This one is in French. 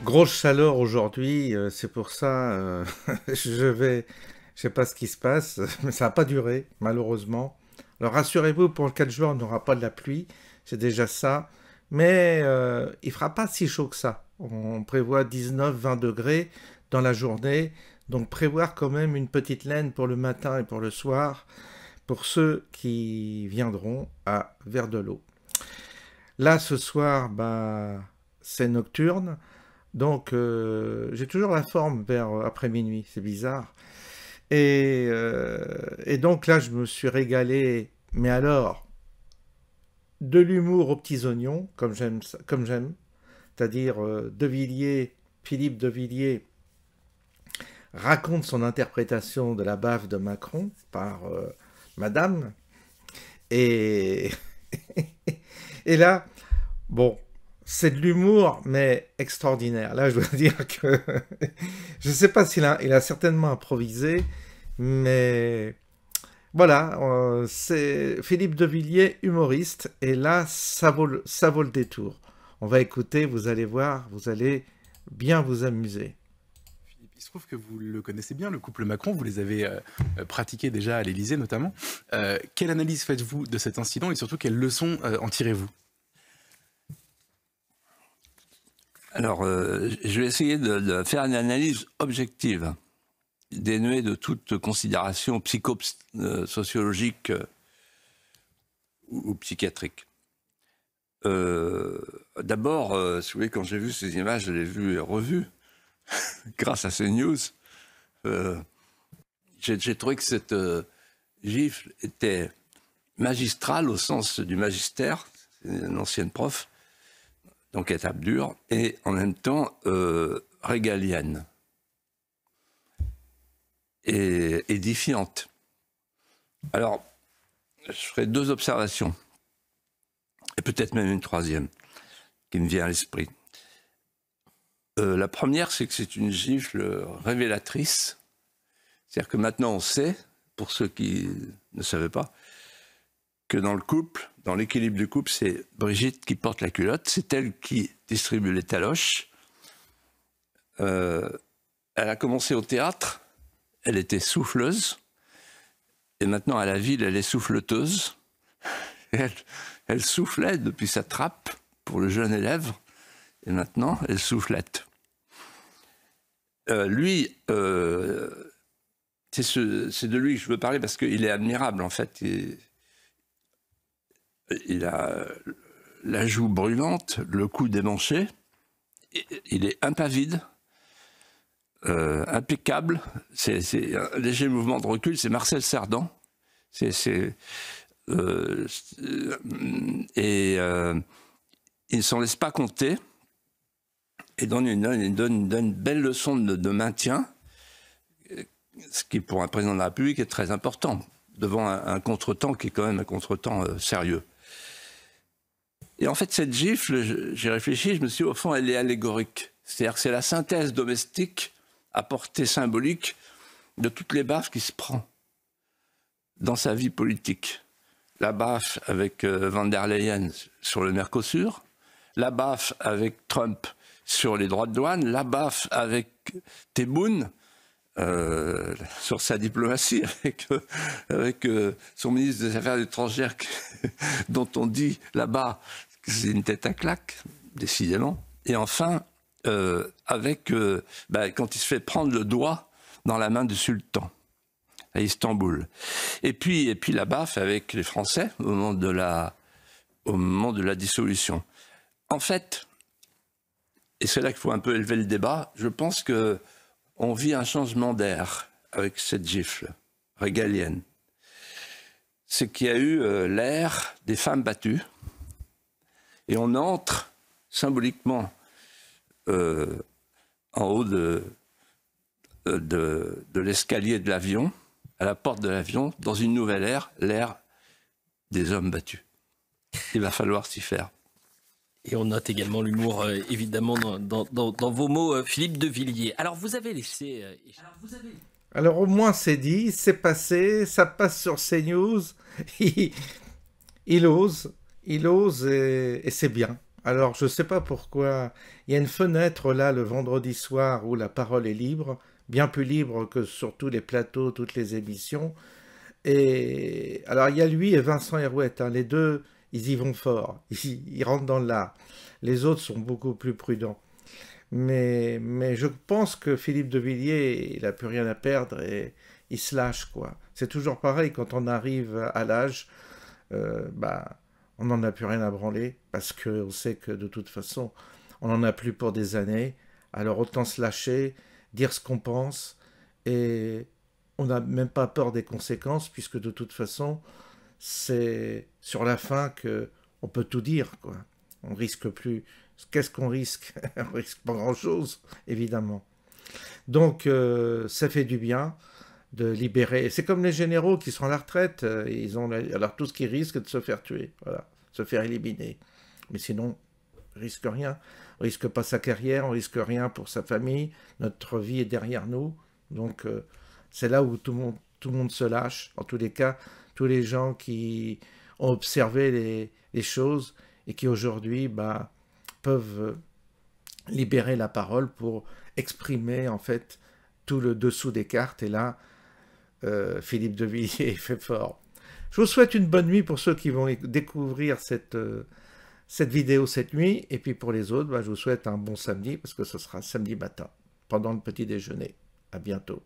Grosse chaleur aujourd'hui, c'est pour ça, je sais pas ce qui se passe, mais ça va pas durer, malheureusement. Alors rassurez-vous, pour le 4 juin, on n'aura pas de la pluie, c'est déjà ça, mais il fera pas si chaud que ça. On prévoit 19-20 degrés dans la journée, donc prévoir quand même une petite laine pour le matin et pour le soir, pour ceux qui viendront à vers de l'eau. Là, ce soir, bah, c'est nocturne. Donc, j'ai toujours la forme vers après minuit, c'est bizarre. Et donc là, je me suis régalé, mais alors, de l'humour aux petits oignons, comme j'aime, c'est-à-dire De Villiers, Philippe De Villiers raconte son interprétation de la baffe de Macron par Madame, et, et là, bon, c'est de l'humour, mais extraordinaire. Là, je dois dire que je ne sais pas il a certainement improvisé, mais voilà, c'est Philippe De Villiers, humoriste, et là, ça vaut le détour. On va écouter, vous allez voir, vous allez bien vous amuser. Philippe, il se trouve que vous le connaissez bien, le couple Macron, vous les avez pratiqués déjà à l'Élysée notamment. Quelle analyse faites-vous de cet incident et surtout quelles leçons en tirez-vous? Alors, je vais essayer de faire une analyse objective, dénuée de toute considération psychosociologique ou psychiatrique. D'abord, si vous voulez, quand j'ai vu ces images, je les ai vues et revues, grâce à CNews. J'ai trouvé que cette gifle était magistrale au sens du magistère, c'est une ancienne prof, donc étape dure, et en même temps régalienne et édifiante. Alors, je ferai deux observations, et peut-être même une troisième, qui me vient à l'esprit. La première, c'est que c'est une gifle révélatrice, c'est-à-dire que maintenant on sait, pour ceux qui ne savaient pas, que dans le couple, dans l'équilibre du couple, c'est Brigitte qui porte la culotte, c'est elle qui distribue les taloches. Elle a commencé au théâtre, elle était souffleuse, et maintenant à la ville, elle est souffleteuse. Elle soufflait depuis sa trappe pour le jeune élève, et maintenant elle soufflette. Lui, c'est de lui que je veux parler parce qu'il est admirable en fait. Il a la joue brûlante, le cou démanché, il est impavide, impeccable, c'est un léger mouvement de recul, c'est Marcel Cerdan, il ne s'en laisse pas compter, et donne une belle leçon de maintien, ce qui pour un président de la République est très important, devant un contretemps qui est quand même un contretemps sérieux. Et en fait, cette gifle, j'ai réfléchi, je me suis dit, au fond, elle est allégorique. C'est-à-dire que c'est la synthèse domestique à portée symbolique de toutes les baffes qu'il se prend dans sa vie politique. La baffe avec Van der Leyen sur le Mercosur, la baffe avec Trump sur les droits de douane, la baffe avec Tebboune sur sa diplomatie, avec son ministre des Affaires étrangères dont on dit là-bas que c'est une tête à claque, décidément. Et enfin, quand il se fait prendre le doigt dans la main du sultan à Istanbul. Et puis la baffe avec les Français au moment de la dissolution. En fait, et c'est là qu'il faut un peu élever le débat, je pense qu'on vit un changement d'air avec cette gifle régalienne. C'est qu'il y a eu l'ère des femmes battues, et on entre symboliquement en haut de l'escalier de l'avion, à la porte de l'avion, dans une nouvelle ère, l'ère des hommes battus. Il va falloir s'y faire. Et on note également l'humour, évidemment, dans vos mots, Philippe de Villiers. Alors, vous avez laissé... Alors au moins c'est dit, c'est passé, ça passe sur CNews, il, il ose, et c'est bien. Alors je ne sais pas pourquoi, il y a une fenêtre là le vendredi soir où la parole est libre, bien plus libre que sur tous les plateaux, toutes les émissions. Et alors il y a lui et Vincent Herouet, hein, les deux, ils y vont fort, ils rentrent dans l'art. Les autres sont beaucoup plus prudents. Mais je pense que Philippe de Villiers, il n'a plus rien à perdre et il se lâche, quoi. C'est toujours pareil, quand on arrive à l'âge, bah, on n'en a plus rien à branler, parce qu'on sait que de toute façon, on n'en a plus pour des années. Alors autant se lâcher, dire ce qu'on pense, et on n'a même pas peur des conséquences, puisque de toute façon, c'est sur la fin que on peut tout dire, quoi. On risque plus. Qu'est-ce qu'on risque? On risque pas grand-chose, évidemment. Donc, ça fait du bien de libérer. C'est comme les généraux qui sont à la retraite. Ils ont alors tout ce qu'ils risquent, c'est de se faire tuer, voilà, se faire éliminer. Mais sinon, on risque rien. On risque pas sa carrière, on risque rien pour sa famille. Notre vie est derrière nous. Donc, c'est là où tout le monde se lâche. En tous les cas, tous les gens qui ont observé les choses et qui aujourd'hui, bah, peuvent libérer la parole pour exprimer en fait tout le dessous des cartes. Et là, Philippe de Villiers fait fort. Je vous souhaite une bonne nuit pour ceux qui vont découvrir cette vidéo cette nuit. Et puis pour les autres, bah, je vous souhaite un bon samedi parce que ce sera samedi matin, pendant le petit déjeuner. À bientôt.